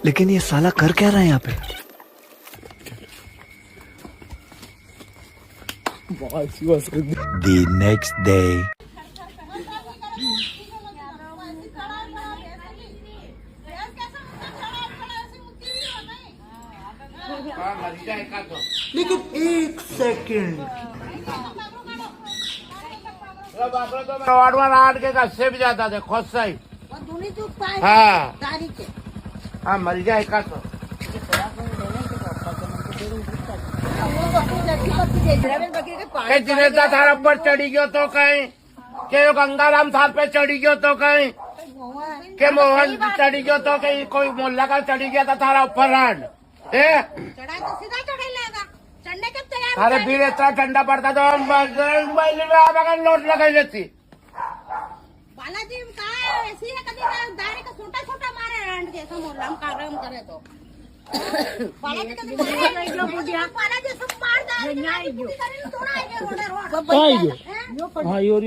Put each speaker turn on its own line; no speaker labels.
लेकिन ये साला कर क्या रहा है यहाँ पे? The next day.
लेकिन एक सेकंड
आठ के गस्से भी जाता थे खुद से ही। हाँ हाँ मर जाए का तो जिनेता थारा पर चढ़ी गयो तो कहीं के गंगाराम थार पे चढ़ी गयो तो कहीं के मोहन चढ़ी गयो तो कहीं कोई मोहल्ला का चढ़ी गया था थारा ऊपर रान अरे फिर इतना ठंडा पड़ता तो हम लोट लगाई लेती
बालाजी काय ऐसी है कधी डायरेक्ट छोटा छोटा मारे रांड के समोर हम काम करे तो बालाजी कधी मारे इलो बुढ़िया बालाजी सब मार दे नहीं आई जो थोड़ा आगे रोड
हां यो